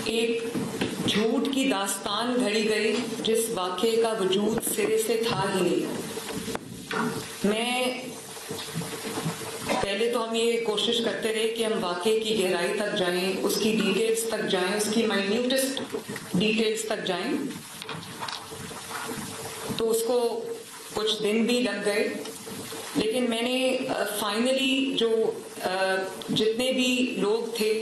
ایک جھوٹ کی داستان گھڑی گئی جس واقعے کا وجود سرے سے تھا ہی نہیں. پہلے تو ہم یہ کوشش کرتے رہے کہ ہم واقعے کی گہرائی تک جائیں, اس کی ڈیٹیلز تک جائیں, اس کی مائنیوٹسٹ ڈیٹیلز تک جائیں, تو اس کو کچھ دن بھی لگ گئے. لیکن میں نے فائنلی جو جتنے بھی لوگ تھے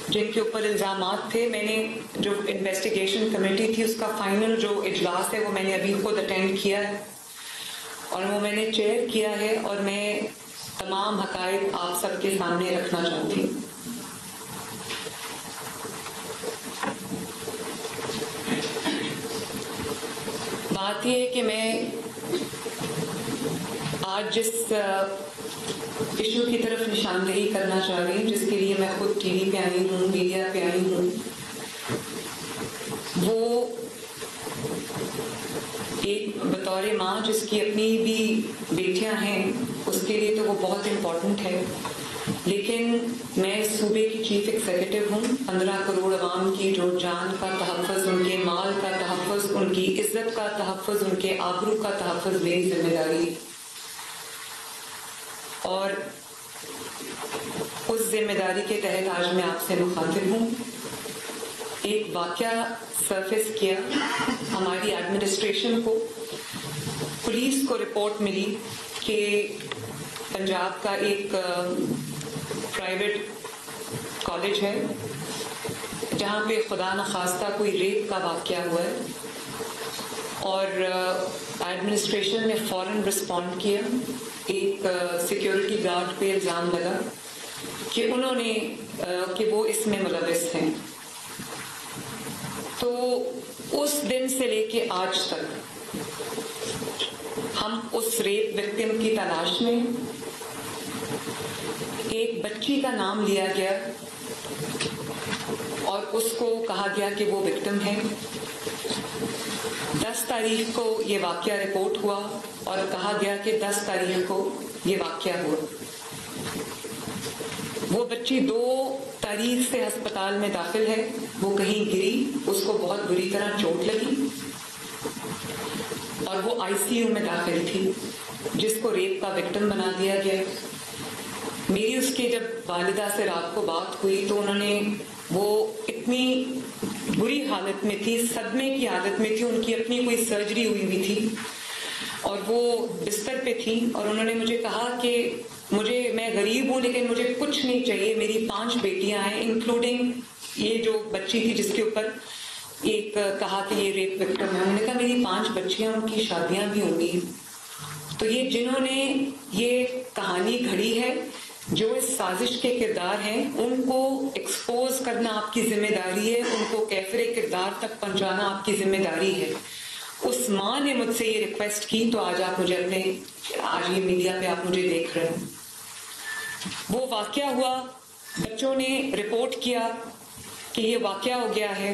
جن کے اوپر الزامات تھے, میں نے جو انویسٹیگیشن کمیٹی تھی اس کا فائنل جو اجلاس ہے وہ میں نے ابھی خود اٹینڈ کیا ہے اور وہ میں نے چیئر کیا ہے, اور میں تمام حقائق آپ سب کے سامنے رکھنا چاہتی ہوں. بات یہ ہے کہ میں آج جس ایشو کی طرف نشاندہی کرنا چاہ رہی ہوں, جس کے لیے میں خود ٹی وی پہ آئی ہوں, میڈیا پہ آئی ہوں, وہ ایک بطور ماں جس کی اپنی بھی بیٹیاں ہیں اس کے لیے تو وہ بہت امپورٹنٹ ہے. لیکن میں اس صوبے کی چیف ایگزیکٹو ہوں. 15 کروڑ عوام کی جو جان کا تحفظ, ان کے مال کا تحفظ, ان کی عزت کا تحفظ, ان کے آبرو کا تحفظ میری ذمہ داری ہے, اور اس ذمہ داری کے تحت آج میں آپ سے مخاطب ہوں. ایک واقعہ سرفیس کیا ہماری ایڈمنسٹریشن کو. پولیس کو رپورٹ ملی کہ پنجاب کا ایک پرائیویٹ کالج ہے جہاں پہ خدا نخواستہ کوئی ریپ کا واقعہ ہوا ہے, اور ایڈمنسٹریشن نے فوراً رسپونڈ کیا. ایک سیکیورٹی گارڈ پہ الزام لگا کہ انہوں نے کہ وہ اس میں ملوث ہیں. تو اس دن سے لے کے آج تک ہم اس ریپ وکٹم کی تلاش میں. ایک بچی کا نام لیا گیا اور اس کو کہا گیا کہ وہ وکٹم ہے. 10 تاریخ کو یہ واقعہ رپورٹ ہوا اور کہا گیا کہ 10 تاریخ کو یہ واقعہ ہوا. وہ بچی 2 تاریخ سے ہسپتال میں داخل ہے. وہ کہیں گری, اس کو بہت بری طرح چوٹ لگی اور وہ ICU میں داخل تھی, جس کو ریپ کا وکٹم بنا دیا گیا. میری اس کے جب والدہ سے رات کو بات ہوئی تو انہوں نے, وہ اتنی بری حالت میں تھی, صدمے کی حالت میں تھی, ان کی اپنی کوئی سرجری ہوئی تھی اور وہ بستر پہ تھی, اور انہوں نے مجھے کہا کہ میں غریب ہوں لیکن مجھے کچھ نہیں چاہیے, میری 5 بیٹیاں ہیں انکلوڈنگ یہ جو بچی تھی جس کے اوپر ایک کہا کہ یہ ریپ وکٹم ہے. انہوں نے کہا میری 5 بچیاں, ان کی شادیاں بھی ہوں گی. تو یہ جنہوں نے یہ کہانی گھڑی ہے, جو اس سازش کے کردار ہیں, ان کو ایکسپوز کرنا آپ کی ذمہ داری ہے, ان کو کیفر کردار تک پہنچانا آپ کی ذمہ داری ہے. اس ماں نے مجھ سے یہ ریکویسٹ کی, تو آج آپ مجھے آج یہ میڈیا پہ آپ مجھے دیکھ رہے ہیں. وہ واقعہ ہوا, بچوں نے رپورٹ کیا کہ یہ واقعہ ہو گیا ہے,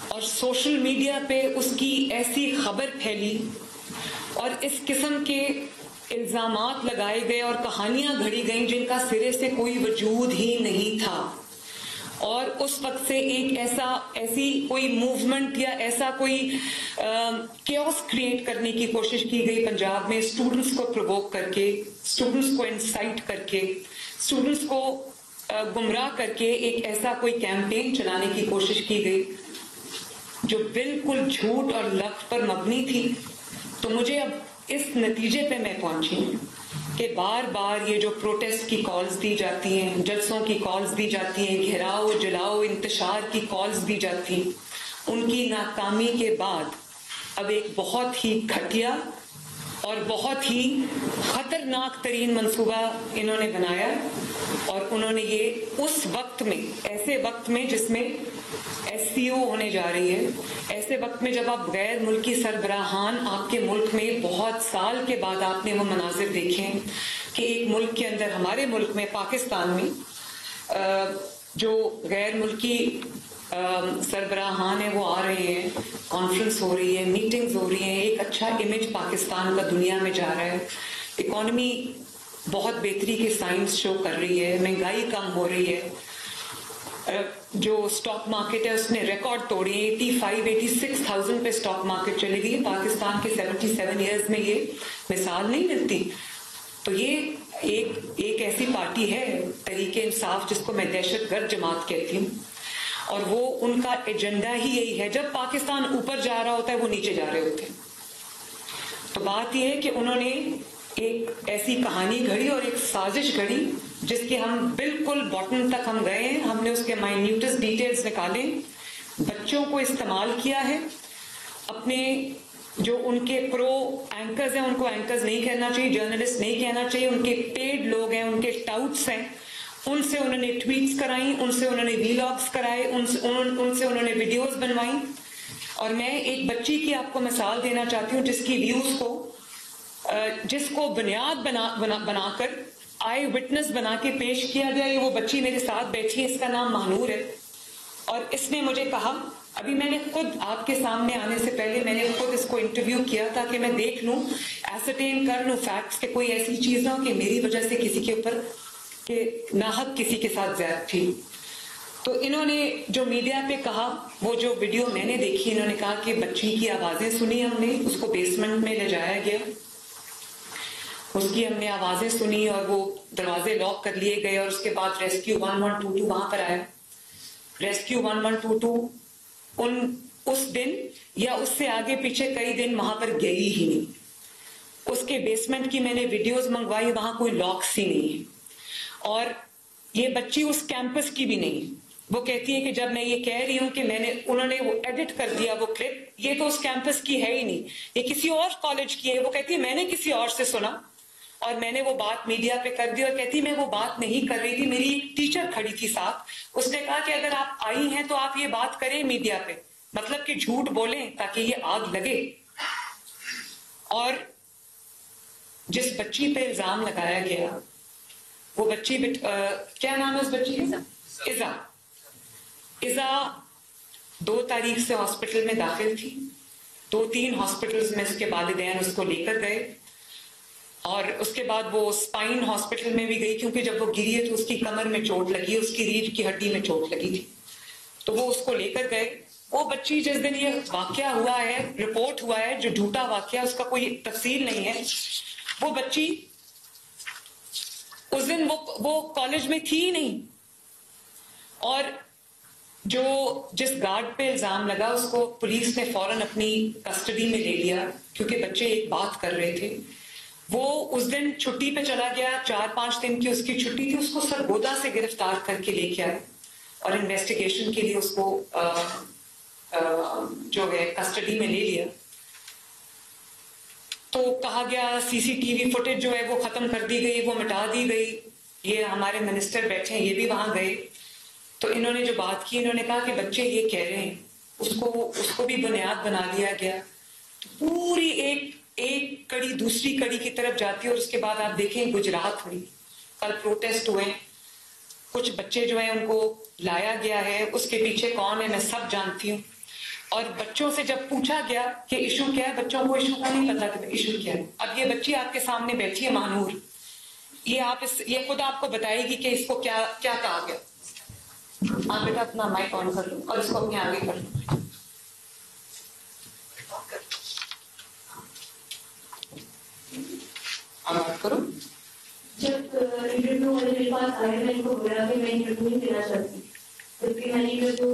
اور سوشل میڈیا پہ اس کی ایسی خبر پھیلی اور اس قسم کے الزامات لگائے گئے اور کہانیاں گھڑی گئیں جن کا سرے سے کوئی وجود ہی نہیں تھا. اور اس وقت سے ایک ایسی کوئی موومنٹ یا ایسا کوئی کیوس کریٹ کرنے کی کوشش کی گئی پنجاب میں, اسٹوڈنٹس کو پرووک کر کے, اسٹوڈنٹس کو انسائٹ کر کے, اسٹوڈنٹس کو گمراہ کر کے ایک ایسا کوئی کیمپین چلانے کی کوشش کی گئی جو بالکل جھوٹ اور لفظ پر مبنی تھی. تو مجھے اب اس نتیجے پہ میں پہنچی کہ بار بار یہ جو پروٹیسٹ کی کالز دی جاتی ہیں, جلسوں کی کالز دی جاتی ہیں, گھیراؤ, جلاؤ, انتشار کی کالز دی جاتی, ان کی ناکامی کے بعد اب ایک بہت ہی گھٹیا اور بہت ہی خطرناک ترین منصوبہ انہوں نے بنایا. اور انہوں نے یہ اس وقت میں, ایسے وقت میں جس میں SCO ہونے جا رہی ہے, ایسے وقت میں جب آپ غیر ملکی سربراہان آپ کے ملک میں بہت سال کے بعد آپ نے وہ مناظر دیکھے کہ ایک ملک کے اندر, ہمارے ملک میں پاکستان میں جو غیر ملکی سربراہان ہیں وہ آ رہے ہیں, کانفرنس ہو رہی ہے, میٹنگز ہو رہی ہیں, ایک اچھا امیج پاکستان کا دنیا میں جا رہا ہے, اکانومی بہت بہتری کے سائنس شو کر رہی ہے, مہنگائی کم ہو رہی ہے, जो स्टॉक मार्केट है उसने रिकॉर्ड तोड़े 85-86,000 पे स्टॉक मार्केट चली गई। पाकिस्तान के 77 इयर्स में ये मिसाल नहीं मिलती। तो ये एक ऐसी पार्टी है तहरीक इंसाफ जिसको मैं दहशतगर्द जमात कहती हूँ, और वो उनका एजेंडा ही यही है, जब पाकिस्तान ऊपर जा रहा होता है वो नीचे जा रहे होते हैं। तो बात ये है कि उन्होंने एक ऐसी कहानी घड़ी और एक साजिश घड़ी जिसके हम बिल्कुल बॉटम तक हम गए हैं। हमने उसके माइन्यूटेस्ट डिटेल्स निकाले, बच्चों को इस्तेमाल किया है। अपने जो उनके प्रो एंकर्स हैं उनको एंकर्स नहीं कहना चाहिए, जर्नलिस्ट नहीं कहना चाहिए, उनके पेड लोग हैं, उनके टाउट्स हैं, उनसे उन्होंने ट्वीट्स कराई, उनसे उन्होंने वीलॉग्स कराए, उनसे उन्होंने वीडियोस बनवाई। और मैं एक बच्ची की आपको मिसाल देना चाहती हूँ जिसकी व्यूज को जिसको बुनियाद बनाकर आई विटनेस बना के पेश किया गया। ये वो बच्ची मेरे साथ बैठी है, इसका नाम महानूर है। और इसने मुझे कहा, अभी मैंने खुद आपके सामने आने से पहले मैंने खुद इसको इंटरव्यू किया ताकि मैं देख लूं, एसरटेन कर लूं फैक्ट्स के, कोई ऐसी चीज ना हो कि मेरी वजह से किसी के ऊपर के नाहक किसी के साथ ज्यादती। तो इन्होंने जो मीडिया पे कहा, वो जो वीडियो मैंने देखी, इन्होंने कहा कि बच्ची की आवाजें सुनी हमने, उसको बेसमेंट में ले जाया गया, उसकी हमने आवाजें सुनी और वो दरवाजे लॉक कर लिए गए। और उसके बाद रेस्क्यू 1122 वहां पर आया। रेस्क्यू 1122 उस दिन या उससे आगे पीछे कई दिन वहां पर गई ही नहीं। उसके बेसमेंट की मैंने वीडियोस मंगवाई, वहां कोई लॉक्स ही नहीं है। और ये बच्ची उस कैंपस की भी नहीं। वो कहती है कि जब मैं ये कह रही हूं कि उन्होंने वो एडिट कर दिया वो क्लिप, ये तो उस कैंपस की है ही नहीं, ये किसी और कॉलेज की है। वो कहती है मैंने किसी और से सुना और मैंने वो बात मीडिया पे कर दी। और कहती मैं वो बात नहीं कर रही थी, मेरी एक टीचर खड़ी थी साथ, उसने कहा कि अगर आप आई हैं तो आप ये बात करें मीडिया पे, मतलब कि झूठ बोलें ताकि ये आग लगे। और जिस बच्ची पे इल्जाम लगाया गया वो बच्ची क्या नाम है उस बच्ची का? इज़ा 2 तारीख से हॉस्पिटल में दाखिल थी। 2-3 हॉस्पिटल्स में उसके वालिदैन उसको लेकर गए और उसके बाद वो स्पाइन हॉस्पिटल में भी गई, क्योंकि जब वो गिरी है तो उसकी कमर में चोट लगी, उसकी रीढ़ की हड्डी में चोट लगी थी। तो वो उसको लेकर गए। वो बच्ची जिस दिन ये वाकया हुआ है, रिपोर्ट हुआ है, जो झूठा वाकया, उसका कोई तफसील नहीं है, वो बच्ची उस दिन वो कॉलेज में थी ही नहीं। और जिस गार्ड पे इल्जाम लगा उसको पुलिस ने फौरन अपनी कस्टडी में ले लिया, क्योंकि बच्चे एक बात कर रहे थे। वो उस दिन छुट्टी पे चला गया, 4-5 दिन की उसकी छुट्टी थी, उसको सरगोदा से गिरफ्तार करके लेके आए और इन्वेस्टिगेशन के लिए उसको जो है कस्टडी में ले लिया। तो कहा गया सीसीटीवी फुटेज जो है वो खत्म कर दी गई, वो मिटा दी गई। ये हमारे मिनिस्टर बैठे हैं, ये भी वहां गए। तो इन्होंने जो बात की, इन्होंने कहा कि बच्चे ये कह रहे हैं, उसको भी बुनियाद बना दिया गया। तो पूरी एक कड़ी दूसरी कड़ी की तरफ जाती है। और उसके बाद आप देखें गुजरात में कल प्रोटेस्ट हुए, कुछ बच्चे जो हैं उनको लाया गया है, उसके पीछे कौन है मैं सब जानती हूँ। और बच्चों से जब पूछा गया कि इशू क्या है, बच्चों को इशू का नहीं पता कि इशू क्या है। अब ये बच्ची आपके सामने बैठी है महानूर, ये खुद आपको बताएगी कि इसको क्या क्या कहा गया। आप बेटा अपना माइक ऑन कर लो और इसको अपने आगे कर लो। बात करो। जब इंटरव्यू वाले मेरे पास आए, मैं इनको बोला कि मैं इंटरव्यू नहीं देना चाहती, क्योंकि मैंने जो